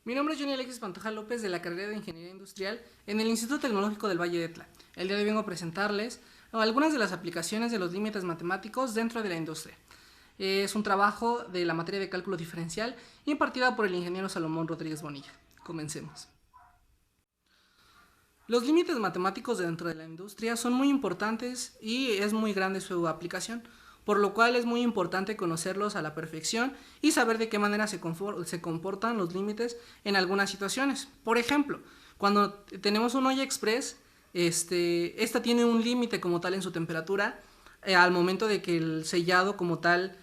Mi nombre es Johnny Alexis Pantoja López de la carrera de Ingeniería Industrial en el Instituto Tecnológico del Valle de Etla. El día de hoy vengo a presentarles algunas de las aplicaciones de los límites matemáticos dentro de la industria. Es un trabajo de la materia de cálculo diferencial impartida por el ingeniero Salomón Rodríguez Bonilla. Comencemos. Los límites matemáticos dentro de la industria son muy importantes y es muy grande su aplicación, por lo cual es muy importante conocerlos a la perfección y saber de qué manera se comportan los límites en algunas situaciones. Por ejemplo, cuando tenemos un olla express, esta tiene un límite como tal en su temperatura al momento de que el sellado como tal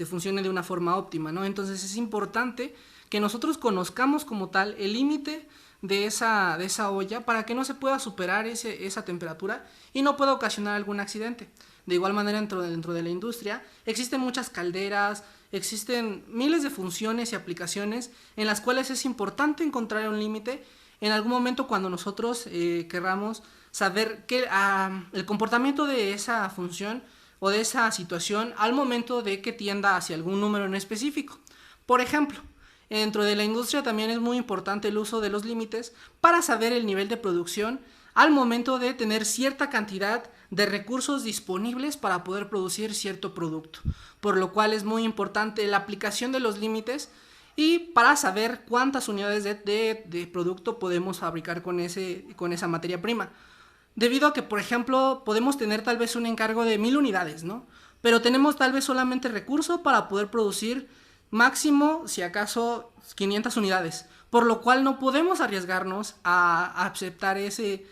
funcione de una forma óptima, ¿no? Entonces es importante que nosotros conozcamos como tal el límite de esa olla para que no se pueda superar esa temperatura y no pueda ocasionar algún accidente. De igual manera, dentro de la industria existen muchas calderas, existen miles de funciones y aplicaciones en las cuales es importante encontrar un límite en algún momento cuando nosotros querramos saber el comportamiento de esa función o de esa situación al momento de que tienda hacia algún número en específico. Por ejemplo, dentro de la industria también es muy importante el uso de los límites para saber el nivel de producción al momento de tener cierta cantidad de recursos disponibles para poder producir cierto producto, por lo cual es muy importante la aplicación de los límites y para saber cuántas unidades de producto podemos fabricar con esa materia prima. Debido a que, por ejemplo, podemos tener tal vez un encargo de 1000 unidades, ¿no? Pero tenemos tal vez solamente recurso para poder producir máximo, si acaso, 500 unidades, por lo cual no podemos arriesgarnos a aceptar ese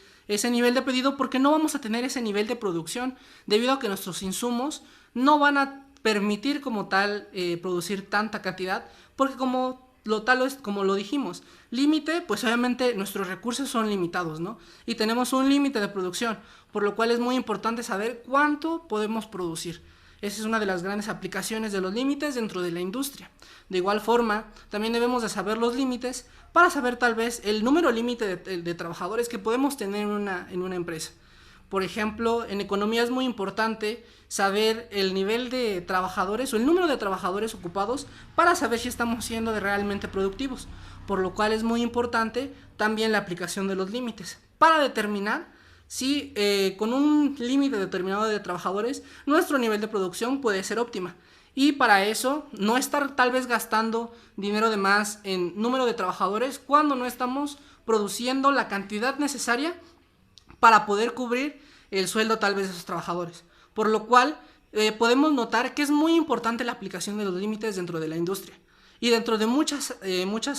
nivel de pedido porque no vamos a tener ese nivel de producción debido a que nuestros insumos no van a permitir como tal producir tanta cantidad porque como lo dijimos, límite, pues obviamente nuestros recursos son limitados, ¿no? Y tenemos un límite de producción, por lo cual es muy importante saber cuánto podemos producir. Esa es una de las grandes aplicaciones de los límites dentro de la industria. De igual forma, también debemos de saber los límites para saber tal vez el número límite de trabajadores que podemos tener en una empresa. Por ejemplo, en economía es muy importante saber el nivel de trabajadores o el número de trabajadores ocupados para saber si estamos siendo realmente productivos, por lo cual es muy importante también la aplicación de los límites para determinar si con un límite determinado de trabajadores nuestro nivel de producción puede ser óptima. Y para eso no estar tal vez gastando dinero de más en número de trabajadores cuando no estamos produciendo la cantidad necesaria para poder cubrir el sueldo tal vez de esos trabajadores. Por lo cual podemos notar que es muy importante la aplicación de los límites dentro de la industria y dentro de muchas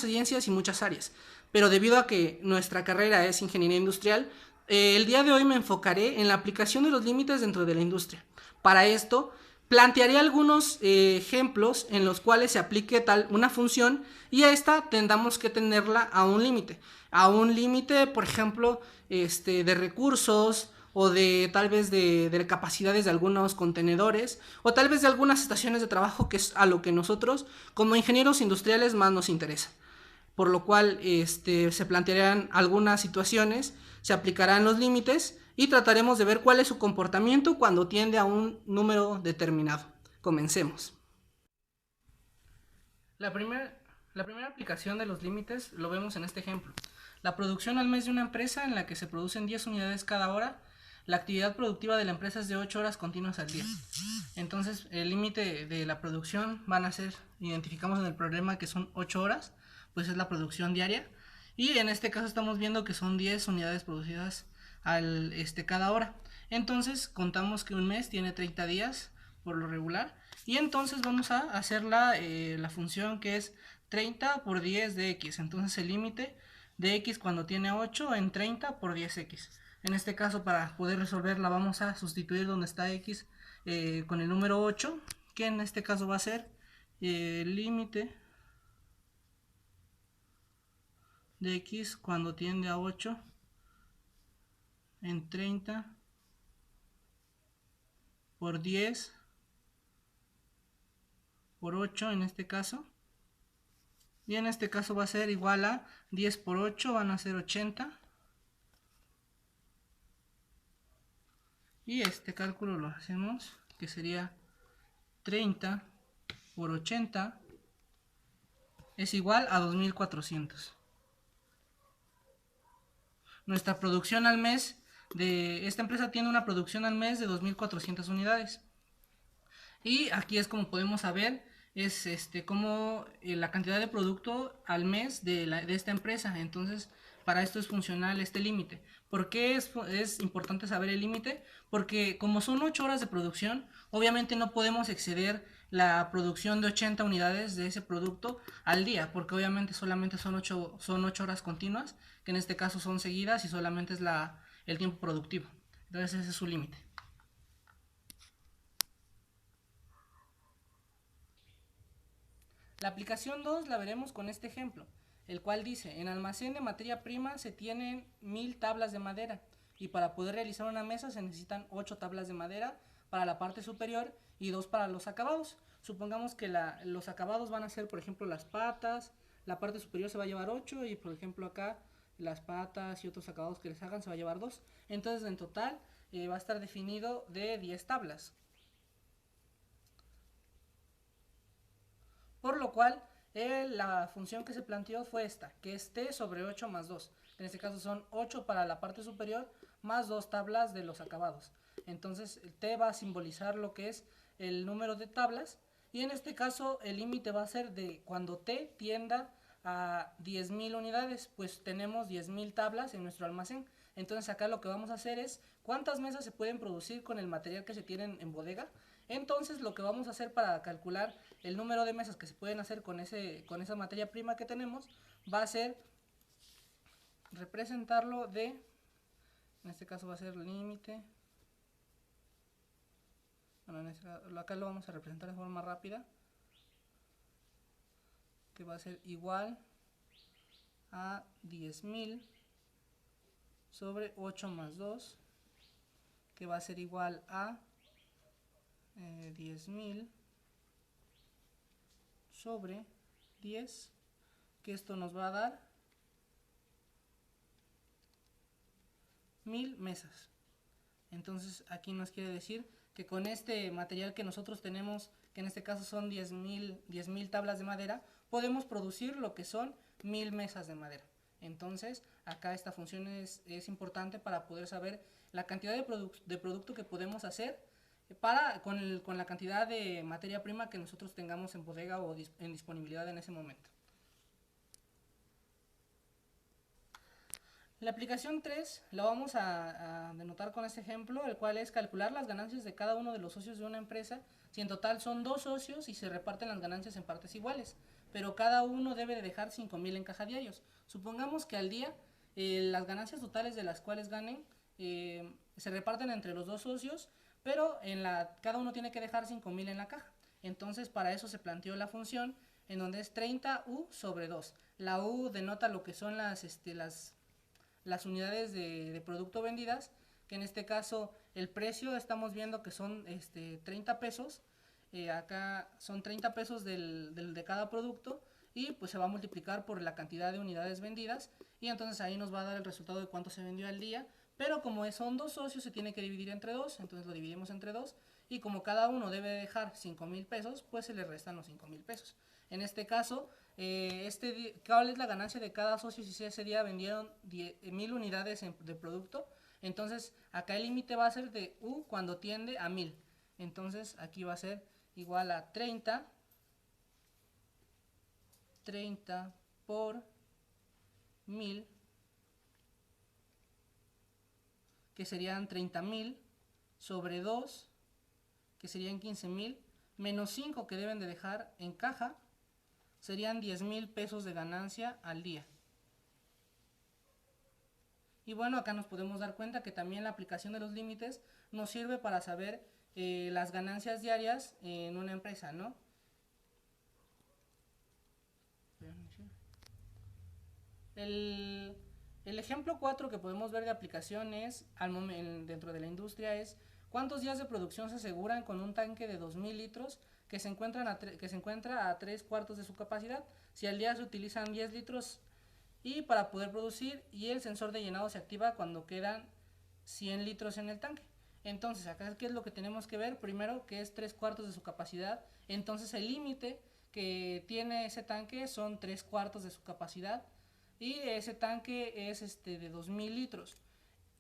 ciencias y muchas áreas. Pero debido a que nuestra carrera es ingeniería industrial, el día de hoy me enfocaré en la aplicación de los límites dentro de la industria. Para esto, plantearé algunos ejemplos en los cuales se aplique una función y a esta tendamos que tenerla a un límite, por ejemplo, de recursos o de tal vez de capacidades de algunos contenedores o tal vez de algunas estaciones de trabajo, que es a lo que nosotros como ingenieros industriales más nos interesa. Por lo cual se plantearán algunas situaciones, se aplicarán los límites y trataremos de ver cuál es su comportamiento cuando tiende a un número determinado. Comencemos. La primera aplicación de los límites lo vemos en este ejemplo. La producción al mes de una empresa en la que se producen 10 unidades cada hora. La actividad productiva de la empresa es de 8 horas continuas al día. Entonces el límite de la producción van a ser, identificamos en el problema que son 8 horas, pues es la producción diaria. Y en este caso estamos viendo que son 10 unidades producidas cada hora. Entonces contamos que un mes tiene 30 días por lo regular. Y entonces vamos a hacer la función que es 30 por 10 de x. Entonces el límite de x cuando tiene 8 en 30 por 10x. En este caso, para poder resolverla, vamos a sustituir donde está x con el número 8, que en este caso va a ser el límite de x cuando tiende a 8 en 30 por 10 por 8 en este caso. Y en este caso va a ser igual a 10 por 8, van a ser 80. Y este cálculo lo hacemos, que sería 30 por 80 es igual a 2400. nuestra producción al mes de esta empresa tiene una producción al mes de 2.400 unidades. Y aquí es como podemos saber es como la cantidad de producto al mes de esta empresa. Entonces, para esto es funcional este límite. ¿Por qué es importante saber el límite? Porque como son 8 horas de producción, obviamente no podemos exceder la producción de 80 unidades de ese producto al día, porque obviamente solamente son 8 horas continuas, que en este caso son seguidas y solamente es el tiempo productivo. Entonces ese es su límite. La aplicación 2 la veremos con este ejemplo, el cual dice, en almacén de materia prima se tienen 1000 tablas de madera y para poder realizar una mesa se necesitan 8 tablas de madera para la parte superior y 2 para los acabados. Supongamos que los acabados van a ser, por ejemplo, las patas, la parte superior se va a llevar 8 y, por ejemplo, acá las patas y otros acabados que les hagan se va a llevar 2. Entonces, en total va a estar definido de 10 tablas. Por lo cual, la función que se planteó fue esta, que es t sobre 8 más 2. En este caso son 8 para la parte superior más 2 tablas de los acabados. Entonces, el t va a simbolizar lo que es el número de tablas. Y en este caso, el límite va a ser de cuando t tienda a 10.000 unidades, pues tenemos 10.000 tablas en nuestro almacén. Entonces acá lo que vamos a hacer es cuántas mesas se pueden producir con el material que se tienen en bodega. Entonces lo que vamos a hacer para calcular el número de mesas que se pueden hacer con esa materia prima que tenemos va a ser representarlo en este caso va a ser límite, bueno, acá lo vamos a representar de forma rápida, que va a ser igual a 10.000 sobre 8 más 2, que va a ser igual a 10.000 sobre 10, que esto nos va a dar 1000 mesas. Entonces aquí nos quiere decir que con este material que nosotros tenemos, que en este caso son 10.000 tablas de madera, podemos producir lo que son 1000 mesas de madera. Entonces acá esta función es importante para poder saber la cantidad de producto que podemos hacer con la cantidad de materia prima que nosotros tengamos en bodega o en disponibilidad en ese momento. La aplicación 3 la vamos a denotar con este ejemplo, el cual es calcular las ganancias de cada uno de los socios de una empresa, si en total son 2 socios y se reparten las ganancias en partes iguales, pero cada uno debe de dejar 5.000 en caja diarios. Supongamos que al día las ganancias totales de las cuales ganen se reparten entre los 2 socios, pero cada uno tiene que dejar 5.000 en la caja. Entonces para eso se planteó la función en donde es 30U sobre 2. La U denota lo que son las unidades de producto vendidas, que en este caso el precio estamos viendo que son 30 pesos, acá son 30 pesos de cada producto y pues se va a multiplicar por la cantidad de unidades vendidas y entonces ahí nos va a dar el resultado de cuánto se vendió al día, pero como son 2 socios se tiene que dividir entre 2, entonces lo dividimos entre 2 y como cada uno debe dejar 5.000 pesos, pues se le restan los 5.000 pesos. En este caso, ¿cuál es la ganancia de cada socio si ese día vendieron 1000 unidades de producto? Entonces acá el límite va a ser de U cuando tiende a 1000. Entonces aquí va a ser igual a 30 por 1000, que serían 30.000 sobre 2, que serían 15.000, menos 5 que deben de dejar en caja, serían 10.000 pesos de ganancia al día. Y bueno, acá nos podemos dar cuenta que también la aplicación de los límites nos sirve para saber las ganancias diarias en una empresa, ¿no? El ejemplo 4 que podemos ver de aplicación es, dentro de la industria, es cuántos días de producción se aseguran con un tanque de 2.000 litros que se encuentra a 3 cuartos de su capacidad. Si al día se utilizan 10 litros y para poder producir, y el sensor de llenado se activa cuando quedan 100 litros en el tanque. Entonces acá qué es lo que tenemos que ver, primero que es 3 cuartos de su capacidad, entonces el límite que tiene ese tanque son 3 cuartos de su capacidad, y ese tanque es de 2000 litros.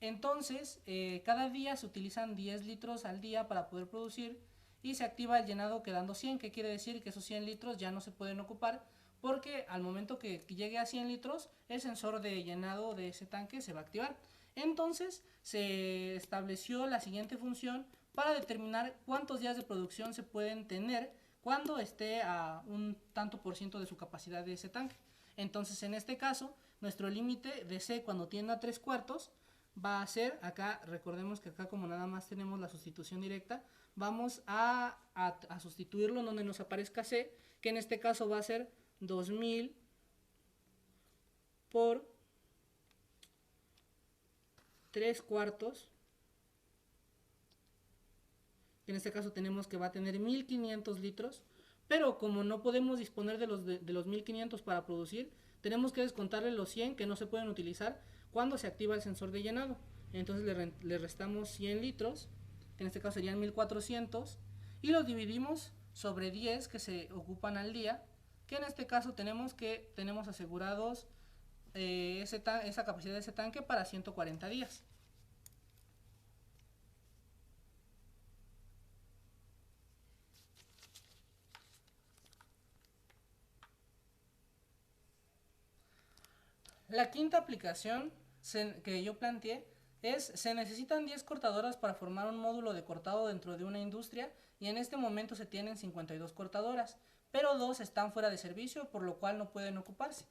Entonces, cada día se utilizan 10 litros al día para poder producir y se activa el llenado quedando 100, que quiere decir que esos 100 litros ya no se pueden ocupar porque al momento que llegue a 100 litros el sensor de llenado de ese tanque se va a activar. Entonces se estableció la siguiente función para determinar cuántos días de producción se pueden tener cuando esté a un tanto por ciento de su capacidad de ese tanque. Entonces en este caso nuestro límite de C cuando tienda a 3/4 va a ser, acá recordemos que acá como nada más tenemos la sustitución directa, vamos a sustituirlo en donde nos aparezca C, que en este caso va a ser 2000 por 3/4. En este caso tenemos que va a tener 1500 litros, pero como no podemos disponer de los 1500 para producir, tenemos que descontarle los 100 que no se pueden utilizar cuando se activa el sensor de llenado. Entonces le restamos 100 litros, que en este caso serían 1400, y los dividimos sobre 10 que se ocupan al día, que en este caso tenemos asegurados esa capacidad de ese tanque para 140 días. La quinta aplicación que yo planteé se necesitan 10 cortadoras para formar un módulo de cortado dentro de una industria y en este momento se tienen 52 cortadoras, pero 2 están fuera de servicio, por lo cual no pueden ocuparse.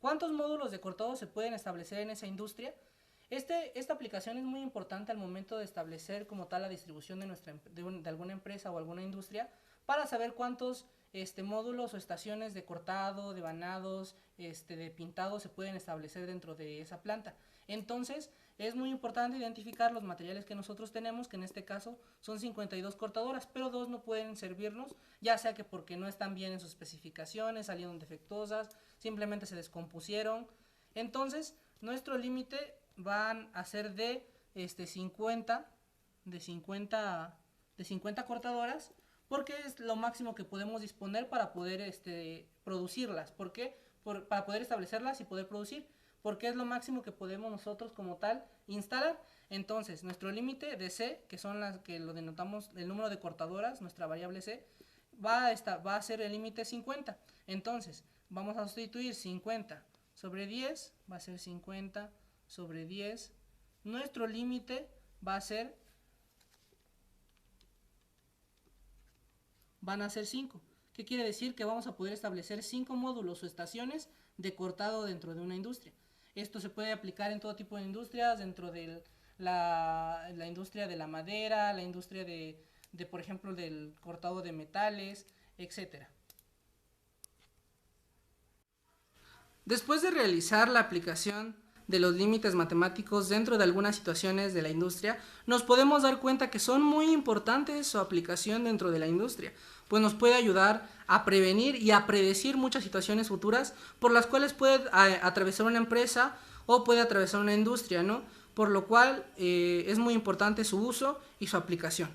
¿Cuántos módulos de cortado se pueden establecer en esa industria? Esta aplicación es muy importante al momento de establecer como tal la distribución de alguna empresa o alguna industria para saber cuántos módulos o estaciones de cortado, de banados, de pintado se pueden establecer dentro de esa planta. Entonces es muy importante identificar los materiales que nosotros tenemos, que en este caso son 52 cortadoras, pero 2 no pueden servirnos, ya sea que porque no están bien en sus especificaciones, salieron defectuosas, simplemente se descompusieron. Entonces nuestro límite van a ser de 50 cortadoras, porque es lo máximo que podemos disponer para poder producirlas. ¿Por qué? Para poder establecerlas y poder producir, porque es lo máximo que podemos nosotros como tal instalar. Entonces nuestro límite de C, que son las que lo denotamos el número de cortadoras, nuestra variable C, va a ser el límite 50. Entonces vamos a sustituir 50 sobre 10, va a ser 50 sobre 10. Nuestro límite van a ser 5. ¿Qué quiere decir? Que vamos a poder establecer 5 módulos o estaciones de cortado dentro de una industria. Esto se puede aplicar en todo tipo de industrias, dentro de la industria de la madera, la industria de por ejemplo, del cortado de metales, etcétera. Después de realizar la aplicación de los límites matemáticos dentro de algunas situaciones de la industria, nos podemos dar cuenta que son muy importantes su aplicación dentro de la industria, pues nos puede ayudar a prevenir y a predecir muchas situaciones futuras por las cuales puede atravesar una empresa o puede atravesar una industria, ¿no? Por lo cual es muy importante su uso y su aplicación.